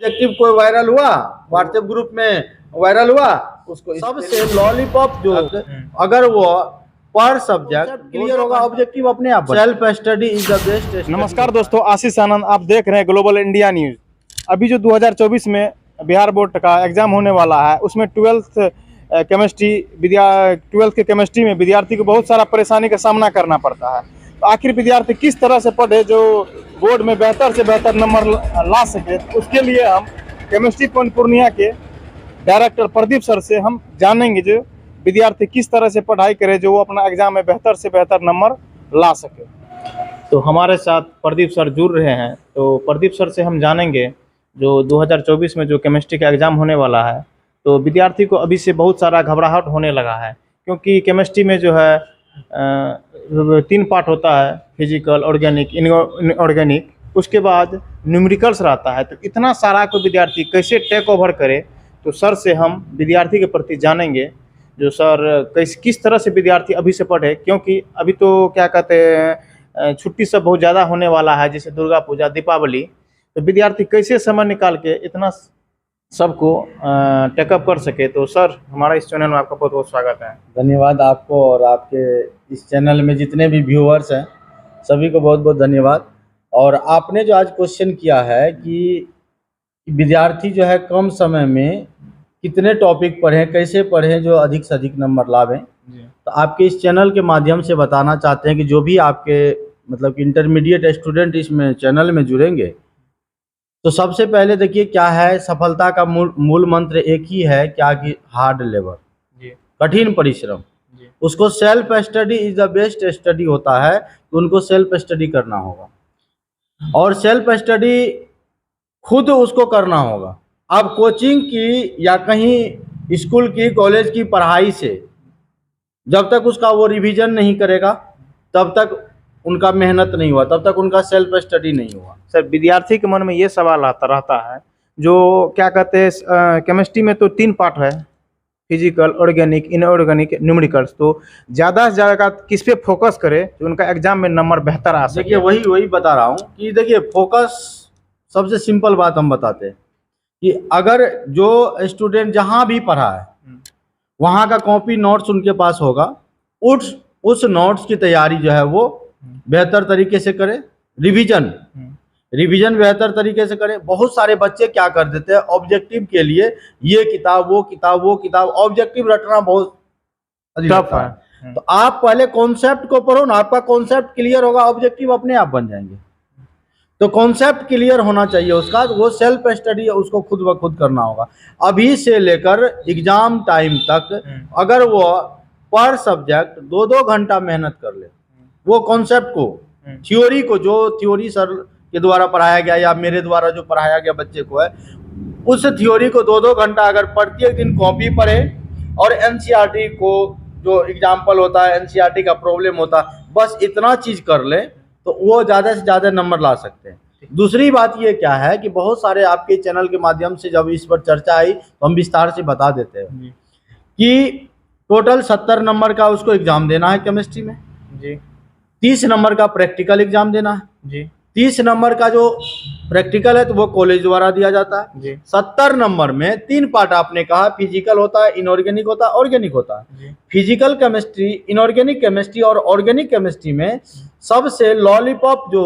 Objective कोई viral हुआ, WhatsApp group में वायरल हुआ, उसको सबसे लॉलीपॉप जो अगर वो पर सब्जेक्ट क्लियर होगा, ऑब्जेक्टिव अपने आप। Self study is the best. नमस्कार दोस्तों, आशीष आनंद आप देख रहे हैं ग्लोबल इंडिया न्यूज। अभी जो 2024 में बिहार बोर्ड का एग्जाम होने वाला है, उसमें 12th के केमिस्ट्री में विद्यार्थी को बहुत सारा परेशानी का सामना करना पड़ता है। तो आखिर विद्यार्थी किस तरह से पढ़े जो बोर्ड में बेहतर से बेहतर नंबर ला सके, उसके लिए हम केमिस्ट्री पॉइंट पूर्णिया के डायरेक्टर प्रदीप सर से हम जानेंगे जो विद्यार्थी किस तरह से पढ़ाई करे जो वो अपना एग्जाम में बेहतर से बेहतर नंबर ला सके। तो हमारे साथ प्रदीप सर जुड़ रहे हैं। तो प्रदीप सर से हम जानेंगे जो 2024 में जो केमिस्ट्री का एग्ज़ाम होने वाला है, तो विद्यार्थी को अभी से बहुत सारा घबराहट होने लगा है, क्योंकि केमिस्ट्री में जो है 3 पार्ट होता है, फिजिकल, ऑर्गेनिक, इनऑर्गेनिक, उसके बाद न्यूमेरिकल्स रहता है। तो इतना सारा को विद्यार्थी कैसे टेक ओवर करे, तो सर से हम विद्यार्थी के प्रति जानेंगे जो सर किस तरह से विद्यार्थी अभी से पढ़े, क्योंकि अभी तो क्या कहते हैं छुट्टी सब बहुत ज़्यादा होने वाला है, जैसे दुर्गा पूजा, दीपावली। तो विद्यार्थी कैसे समय निकाल के इतना सबको टेकअप कर सके। तो सर, हमारा इस चैनल में आपका बहुत बहुत स्वागत है। धन्यवाद आपको, और आपके इस चैनल में जितने भी व्यूअर्स हैं सभी को बहुत बहुत धन्यवाद। और आपने जो आज क्वेश्चन किया है कि विद्यार्थी जो है कम समय में कितने टॉपिक पढ़ें, कैसे पढ़ें जो अधिक से अधिक नंबर लावें, तो आपके इस चैनल के माध्यम से बताना चाहते हैं कि जो भी आपके मतलब कि इंटरमीडिएट स्टूडेंट इसमें चैनल में जुड़ेंगे, तो सबसे पहले देखिए क्या है, सफलता का मूल मंत्र एक ही है, क्या कि हार्ड लेबर, कठिन परिश्रम। उसको self study is the best study होता है, तो उनको सेल्फ स्टडी करना होगा और सेल्फ स्टडी खुद उसको करना होगा। अब कोचिंग की या कहीं स्कूल की, कॉलेज की पढ़ाई से जब तक उसका वो रिवीजन नहीं करेगा, तब तक उनका मेहनत नहीं हुआ, तब तक उनका सेल्फ स्टडी नहीं हुआ। सर, विद्यार्थी के मन में ये सवाल आता रहता है जो क्या कहते हैं केमिस्ट्री में तो 3 पार्ट है, फिजिकल, ऑर्गेनिक, इनऑर्गेनिक, न्यूमेरिकल्स। तो ज़्यादा से ज़्यादा किस पे फोकस करे जो उनका एग्जाम में नंबर बेहतर आ सके। देखिए वही बता रहा हूँ कि देखिए फोकस, सबसे सिंपल बात हम बताते हैं कि अगर जो स्टूडेंट जहाँ भी पढ़ा है वहाँ का कॉपी नोट्स उनके पास होगा, उस नोट्स की तैयारी जो है वो बेहतर तरीके से करें, रिवीजन बेहतर तरीके से करें। बहुत सारे बच्चे क्या कर देते हैं, ऑब्जेक्टिव के लिए ये किताब वो किताब, ऑब्जेक्टिव रटना बहुत टफ है। तो आप पहले कॉन्सेप्ट को पढ़ो ना, आपका कॉन्सेप्ट क्लियर होगा, ऑब्जेक्टिव अपने आप बन जाएंगे। तो कॉन्सेप्ट क्लियर होना चाहिए उसका, वो सेल्फ स्टडी उसको खुद ब खुद करना होगा। अभी से लेकर एग्जाम टाइम तक अगर वो पर सब्जेक्ट 2-2 घंटा मेहनत कर ले, वो कॉन्सेप्ट को, थ्योरी को, जो थ्योरी सर के द्वारा पढ़ाया गया या मेरे द्वारा जो पढ़ाया गया बच्चे को है, उस थ्योरी को 2-2 घंटा अगर प्रत्येक दिन कॉपी पढ़े और एनसीईआरटी को जो एग्जाम्पल होता है, एनसीईआरटी का प्रॉब्लम होता है, बस इतना चीज कर ले तो वो ज़्यादा से ज़्यादा नंबर ला सकते हैं। दूसरी बात ये क्या है कि बहुत सारे आपके चैनल के माध्यम से जब इस पर चर्चा आई तो हम विस्तार से बता देते हैं कि टोटल 70 नंबर का उसको एग्जाम देना है केमिस्ट्री में जी, 30 नंबर का प्रैक्टिकल एग्जाम देना है जी, 30 नंबर का जो प्रैक्टिकल है तो वो कॉलेज द्वारा दिया जाता है जी। 70 नंबर में 3 पार्ट आपने कहा, फिजिकल होता है, इनऑर्गेनिक होता है, ऑर्गेनिक होता है। फिजिकल केमिस्ट्री, इनऑर्गेनिक केमिस्ट्री और ऑर्गेनिक केमिस्ट्री में सबसे लॉलीपॉप जो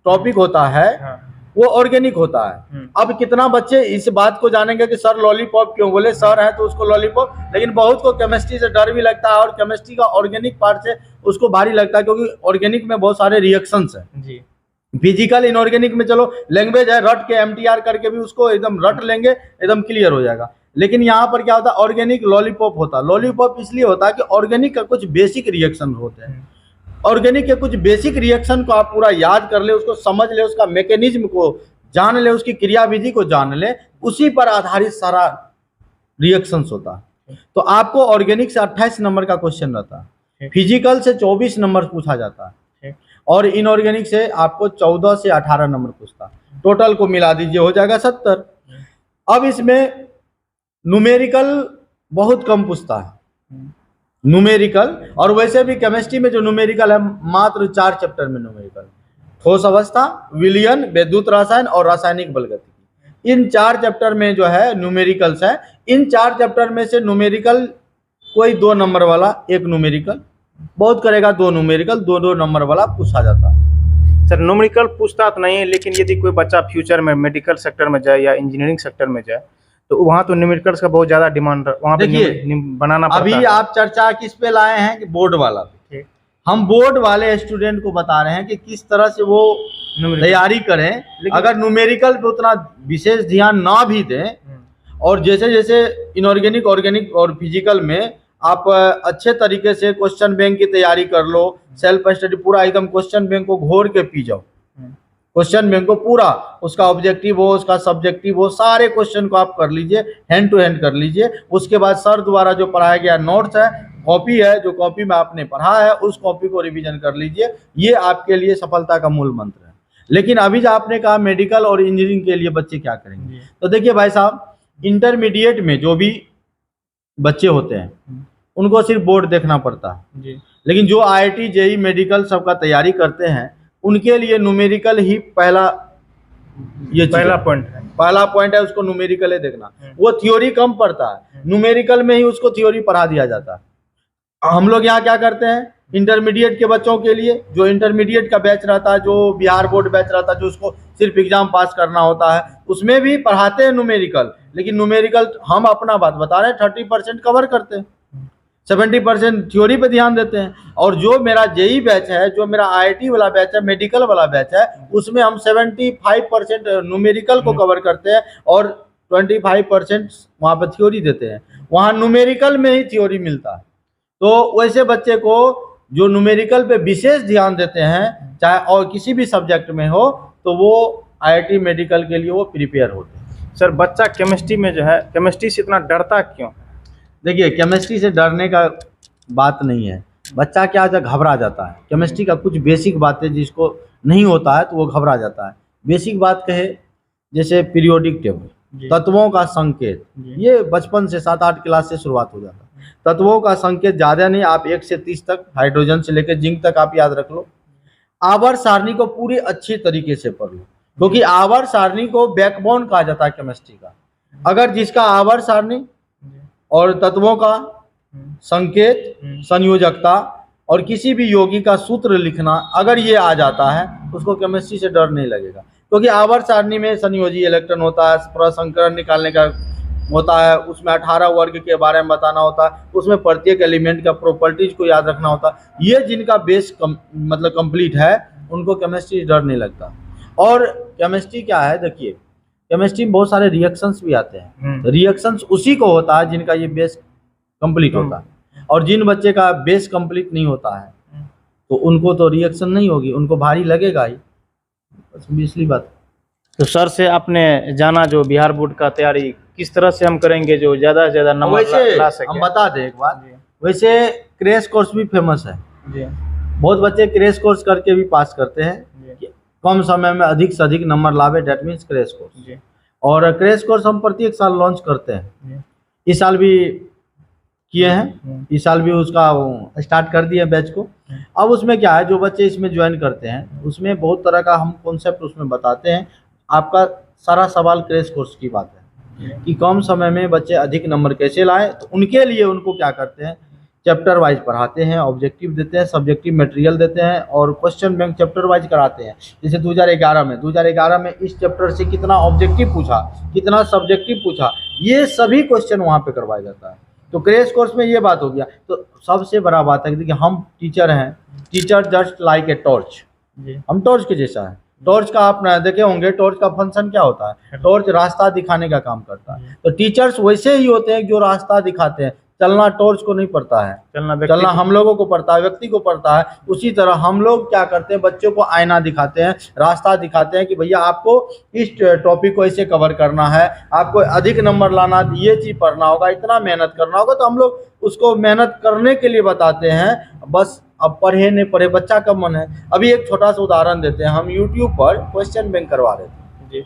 टॉपिक होता है वो ऑर्गेनिक होता है। अब कितना बच्चे इस बात को जानेंगे कि सर लॉलीपॉप क्यों बोले, सर है तो उसको लॉलीपॉप, लेकिन बहुत को केमिस्ट्री से डर भी लगता है और केमिस्ट्री का ऑर्गेनिक पार्ट से उसको भारी लगता है, क्योंकि ऑर्गेनिक में बहुत सारे रिएक्शंस हैं। फिजिकल, इनऑर्गेनिक में चलो लैंग्वेज है, रट के एमटीआर करके भी उसको एकदम रट लेंगे, एकदम क्लियर हो जाएगा। लेकिन यहाँ पर क्या होता है, ऑर्गेनिक लॉलीपॉप होता है। लॉलीपॉप इसलिए होता है कि ऑर्गेनिक का कुछ बेसिक रिएक्शन होते हैं, ऑर्गेनिक के कुछ बेसिक रिएक्शन को आप पूरा याद कर ले, उसको समझ ले, उसका मैकेनिज्म को जान ले, उसकी क्रियाविधि को जान ले, उसी पर आधारित सारा रिएक्शंस होता है। तो आपको ऑर्गेनिक से 28 नंबर का क्वेश्चन रहता है, फिजिकल से 24 नंबर पूछा जाता है और इनऑर्गेनिक से आपको 14 से 18 नंबर पूछता है। टोटल को मिला दीजिए, हो जाएगा 70। अब इसमें न्यूमेरिकल बहुत कम पूछता है, न्यूमेरिकल, और वैसे भी केमिस्ट्री में जो न्यूमेरिकल है मात्र 4 चैप्टर में न्यूमेरिकल, ठोस अवस्था, विलयन, विद्युत रसायन और रासायनिक बलगति। इन 4 चैप्टर में जो है न्यूमेरिकल्स है। इन 4 चैप्टर में से न्यूमेरिकल कोई 2 नंबर वाला, 1 न्यूमेरिकल, बहुत करेगा 2 न्यूमेरिकल, 2-2 नंबर वाला पूछा जाता है। सर न्यूमेरिकल पूछता तो नहीं है, लेकिन यदि कोई बच्चा फ्यूचर में मेडिकल सेक्टर में जाए या इंजीनियरिंग सेक्टर में जाए तो वहाँ तो न्यूमेरिकल्स का बहुत ज़्यादा डिमांड वहाँ पे देखिए, बनाना पड़ता अभी है। आप चर्चा किस पे लाए हैं कि बोर्ड वाला पे। ठीक। हम बोर्ड वाले स्टूडेंट को बता रहे हैं कि किस तरह से वो तैयारी करें। अगर न्यूमेरिकल पे उतना विशेष ध्यान ना भी दें और जैसे जैसे इनऑर्गेनिक, ऑर्गेनिक और फिजिकल में आप अच्छे तरीके से क्वेश्चन बैंक की तैयारी कर लो, सेल्फ स्टडी पूरा एकदम क्वेश्चन बैंक को घोर के पी जाओ, क्वेश्चन बैंक को पूरा उसका ऑब्जेक्टिव हो, उसका सब्जेक्टिव हो, सारे क्वेश्चन को आप कर लीजिए, हैंड टू हैंड कर लीजिए। उसके बाद सर द्वारा जो पढ़ाया गया नोट्स है, कॉपी है, जो कॉपी में आपने पढ़ा है उस कॉपी को रिवीजन कर लीजिए। ये आपके लिए सफलता का मूल मंत्र है। लेकिन अभी जो आपने कहा मेडिकल और इंजीनियरिंग के लिए बच्चे क्या करेंगे, तो देखिए भाई साहब, इंटरमीडिएट में जो भी बच्चे होते हैं उनको सिर्फ बोर्ड देखना पड़ता है जी। लेकिन जो IIT, JEE, मेडिकल सबका तैयारी करते हैं उनके लिए न्यूमेरिकल ही पहला पॉइंट है, उसको न्यूमेरिकल ही देखना। वो थ्योरी कम पढ़ता है, न्यूमेरिकल में ही उसको थ्योरी पढ़ा दिया जाता है। हम लोग यहाँ क्या करते हैं, इंटरमीडिएट के बच्चों के लिए, जो इंटरमीडिएट का बैच रहता है, जो बिहार बोर्ड बैच रहता है, जो उसको सिर्फ एग्जाम पास करना होता है, उसमें भी पढ़ाते हैं न्यूमेरिकल। लेकिन न्यूमेरिकल हम अपना बात बता रहे हैं 30% कवर करते हैं, 70% थ्योरी पे ध्यान देते हैं। और जो मेरा JEE बैच है, जो मेरा IIT वाला बैच है, मेडिकल वाला बैच है, उसमें हम 75% न्यूमेरिकल को कवर करते हैं और 25% वहाँ पर थ्योरी देते हैं। वहाँ न्यूमेरिकल में ही थ्योरी मिलता है। तो वैसे बच्चे को जो न्यूमेरिकल पे विशेष ध्यान देते हैं, चाहे और किसी भी सब्जेक्ट में हो, तो वो IIT मेडिकल के लिए वो प्रिपेयर होते हैं। सर बच्चा केमिस्ट्री में जो है, केमिस्ट्री से इतना डरता क्यों? देखिए, केमिस्ट्री से डरने का बात नहीं है। बच्चा क्या होता है, घबरा जाता है। केमिस्ट्री का कुछ बेसिक बातें जिसको नहीं होता है तो वो घबरा जाता है। बेसिक बात कहे जैसे पीरियोडिक टेबल, तत्वों का संकेत, ये बचपन से 7-8 क्लास से शुरुआत हो जाता है। तत्वों का संकेत ज़्यादा नहीं, आप 1 से 30 तक, हाइड्रोजन से लेकर जिंक तक आप याद रख लो। आवर्त सारणी को पूरी अच्छी तरीके से पढ़ लो, क्योंकि आवर्त सारणी को बैकबोन कहा जाता है केमिस्ट्री का। अगर जिसका आवर्त सारणी और तत्वों का संकेत, संयोजकता और किसी भी योगी का सूत्र लिखना अगर ये आ जाता है, उसको केमिस्ट्री से डर नहीं लगेगा। क्योंकि आवर्त सारणी में संयोजी इलेक्ट्रॉन होता है, प्रसंकरण निकालने का होता है, उसमें 18 वर्ग के बारे में बताना होता है, उसमें प्रत्येक एलिमेंट का प्रॉपर्टीज को याद रखना होता है। ये जिनका बेस मतलब कंप्लीट है, उनको केमिस्ट्री से डर नहीं लगता। और केमिस्ट्री क्या है, देखिए केमिस्ट्री में बहुत सारे रिएक्शंस भी आते हैं। रिएक्शंस उसी को होता है जिनका ये बेस कंप्लीट होता है। और जिन बच्चे का बेस कंप्लीट नहीं होता है तो उनको तो रिएक्शन नहीं होगी, उनको भारी लगेगा ही, बस इसलिए बात। तो सर से आपने जाना जो बिहार बोर्ड का तैयारी किस तरह से हम करेंगे जो ज़्यादा से ज़्यादा नंबर ला सके? हम बता दें एक बात, वैसे क्रैश कोर्स भी फेमस है जी। बहुत बच्चे क्रैश कोर्स करके भी पास करते हैं, कम समय में अधिक से अधिक नंबर लावे, डेट मीन्स क्रैश कोर्स। और क्रैश कोर्स हम प्रत्येक साल लॉन्च करते हैं, इस साल भी किए हैं, इस साल भी उसका स्टार्ट कर दिए बैच को। अब उसमें क्या है, जो बच्चे इसमें ज्वाइन करते हैं उसमें बहुत तरह का हम कॉन्सेप्ट उसमें बताते हैं। आपका सारा सवाल क्रैश कोर्स की बात है कि कम समय में बच्चे अधिक नंबर कैसे लाएं। तो उनके लिए उनको क्या करते हैं, चैप्टर वाइज पढ़ाते हैं, ऑब्जेक्टिव देते हैं, सब्जेक्टिव मटेरियल देते हैं और क्वेश्चन बैंक चैप्टर वाइज कराते हैं। जैसे 2011 में इस चैप्टर से कितना ऑब्जेक्टिव पूछा, कितना सब्जेक्टिव पूछा, ये सभी क्वेश्चन वहाँ पे करवाया जाता है। तो क्रैश कोर्स में ये बात हो गया। तो सबसे बड़ा बात है कि देखिए हम टीचर हैं, teacher just like a torch, हम टॉर्च के जैसा है। टॉर्च का आप देखे होंगे, टॉर्च का फंक्शन क्या होता है, टॉर्च रास्ता दिखाने का काम करता है। तो टीचर्स वैसे ही होते हैं जो रास्ता दिखाते हैं। चलना टॉर्च को नहीं पड़ता है, चलना हम लोगों को पड़ता है, व्यक्ति को पड़ता है। उसी तरह हम लोग क्या करते हैं, बच्चों को आईना दिखाते हैं, रास्ता दिखाते हैं कि भैया आपको इस टॉपिक को ऐसे कवर करना है, आपको अधिक नंबर लाना, ये चीज़ पढ़ना होगा, इतना मेहनत करना होगा। तो हम लोग उसको मेहनत करने के लिए बताते हैं। बस अब पढ़े नहीं पढ़े, बच्चा का मन है। अभी एक छोटा सा उदाहरण देते हैं, हम यूट्यूब पर क्वेश्चन बैंक करवा रहे थे जी,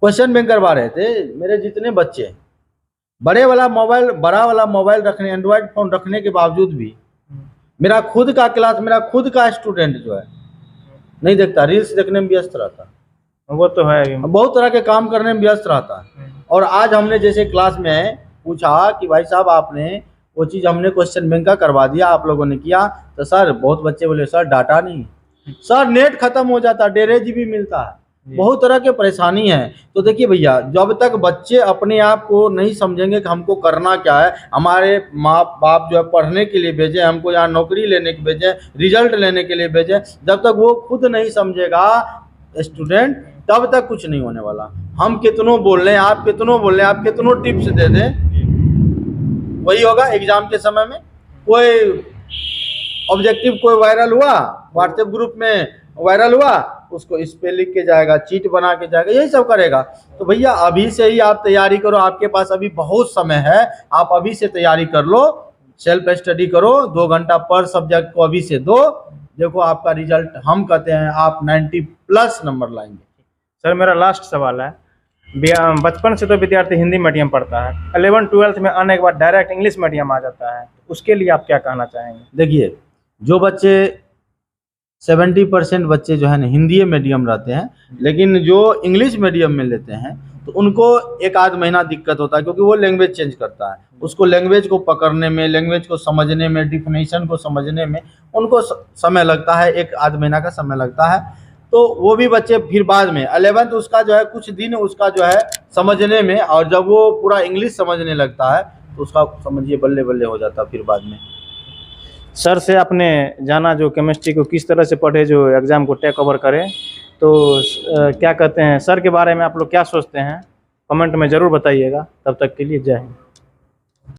क्वेश्चन बैंक करवा रहे थे। मेरे जितने बच्चे बड़ा वाला मोबाइल रखने, एंड्रॉयड फोन रखने के बावजूद भी मेरा खुद का क्लास, मेरा खुद का स्टूडेंट जो है नहीं देखता, रील्स देखने में व्यस्त रहता। वो तो है। बहुत तरह के काम करने में व्यस्त रहता है। और आज हमने जैसे क्लास में पूछा कि भाई साहब आपने वो चीज़ हमने क्वेश्चन बैंक का करवा दिया, आप लोगों ने किया, तो सर बहुत बच्चे बोले सर डाटा नहीं, सर नेट खत्म हो जाता, 1.5 GB मिलता है, बहुत तरह के परेशानी है। तो देखिए भैया, जब तक बच्चे अपने आप को नहीं समझेंगे कि हमको करना क्या है, हमारे माँ बाप जो है पढ़ने के लिए भेजे, हमको यहाँ नौकरी लेने के भेजे, रिजल्ट लेने के लिए भेजे, जब तक वो खुद नहीं समझेगा स्टूडेंट, तब तक कुछ नहीं होने वाला। हम कितनों बोल रहे हैं, आप कितनों बोल रहे हैं, आप कितनों टिप्स दे दें, वही होगा एग्जाम के समय में। कोई ऑब्जेक्टिव कोई वायरल हुआ, व्हाट्सएप ग्रुप में वायरल हुआ, उसको इस पे लिख के जाएगा, चीट बना के जाएगा, यही सब करेगा। तो भैया अभी से ही आप तैयारी करो, आपके पास अभी बहुत समय है, आप अभी से तैयारी कर लो, सेल्फ स्टडी करो, 2 घंटा पर सब्जेक्ट को अभी से दो, देखो आपका रिजल्ट, हम कहते हैं आप 90+ नंबर लाएंगे। सर मेरा लास्ट सवाल है, बचपन से तो विद्यार्थी हिंदी मीडियम पढ़ता है, 11th-12th में आने के बाद डायरेक्ट इंग्लिश मीडियम आ जाता है, उसके लिए आप क्या कहना चाहेंगे? देखिए, जो बच्चे 70% बच्चे जो है ना हिंदी मीडियम रहते हैं, लेकिन जो इंग्लिश मीडियम में लेते हैं तो उनको 1 आध महीना दिक्कत होता है, क्योंकि वो लैंग्वेज चेंज करता है, उसको लैंग्वेज को पकड़ने में, लैंग्वेज को समझने में, डिफिनेशन को समझने में उनको समय लगता है, 1 आध महीना का समय लगता है। तो वो भी बच्चे फिर बाद में 11th उसका जो है कुछ दिन उसका जो है समझने में, और जब वो पूरा इंग्लिश समझने लगता है तो उसका समझिए बल्ले बल्ले हो जाता है फिर बाद में। सर से आपने जाना जो केमिस्ट्री को किस तरह से पढ़े जो एग्ज़ाम को टेक ओवर करें, तो क्या कहते हैं सर के बारे में आप लोग क्या सोचते हैं, कमेंट में ज़रूर बताइएगा। तब तक के लिए जय हिंद।